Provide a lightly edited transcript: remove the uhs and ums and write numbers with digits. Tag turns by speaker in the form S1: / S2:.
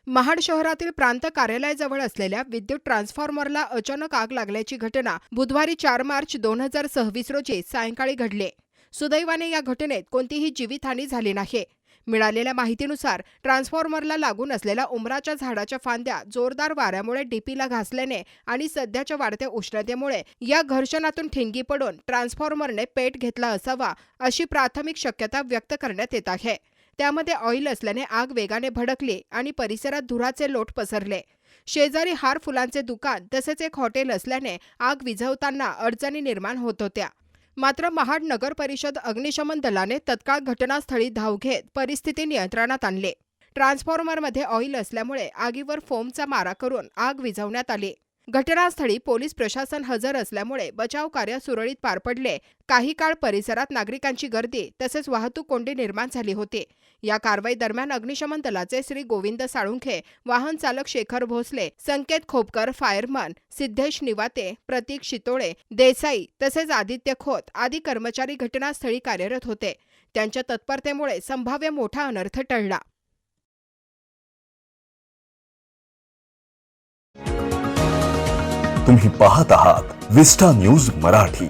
S1: महाड शहरातील प्रांत कार्यालयाजवळ असलेल्या विद्युत ट्रान्सफॉर्मरला अचानक आग लागल्याची घटना बुधवारी 4 मार्च 2026 रोजी सायंकाळी घडली। सुदैवाने या घटनेत कोणतीही जीवितहानी झाली नाही। मिळालेल्या माहितीनुसार ट्रान्सफॉर्मरला लागून असलेल्या उमराच्या झाडाच्या फांद्या जोरदार वाऱ्यामुळे डीपीला घासल्याने आणि सध्याच्या वाढत्या उष्णतेमुळे या घर्षणातून ठिणगी पडून ट्रान्सफॉर्मरने पेट घेतला असावा अशी प्राथमिक शक्यता व्यक्त करण्यात येत आहे। त्यामध्ये ऑइल असल्याने आग वेगाने भडकली आणि परिसरात धुराचे लोट पसरले। शेजारी हार फुलांचे दुकान तसेच एक हॉटेल असल्याने आग विझवताना अडचणी निर्माण होत होत्या। मात्र महाड नगर परिषद अग्निशमन दलाने तत्काळ घटनास्थळी धाव घेत परिस्थिती नियंत्रणात आणली। ट्रान्सफॉर्मरमध्ये ऑइल असल्यामुळे आगीवर फोमचा मारा करून आग विझवण्यात आली। घटनास्थळी पोलीस प्रशासन हजर असल्यामुळे बचाव कार्य सुरळीत पार पडले। काही काळ परिसरात नागरिकांची गर्दी तसेच वाहतूक कोंडी निर्माण झाली होती। या कारवाई दरम्यान अग्निशमन दलाचे श्री गोविंद साळुंखे, वाहन चालक शेखर भोसले, संकेत खोपकर, फायरमन सिद्धेश निवाते, प्रतीक शितोळे, देसाई तसेच आदित्य खोत आदी कर्मचारी घटनास्थळी कार्यरत होते। त्यांच्या तत्परतेमुळे संभाव्य मोठा अनर्थ टळला।
S2: तुम्ही पाहत आहात विस्टा न्यूज मराठी।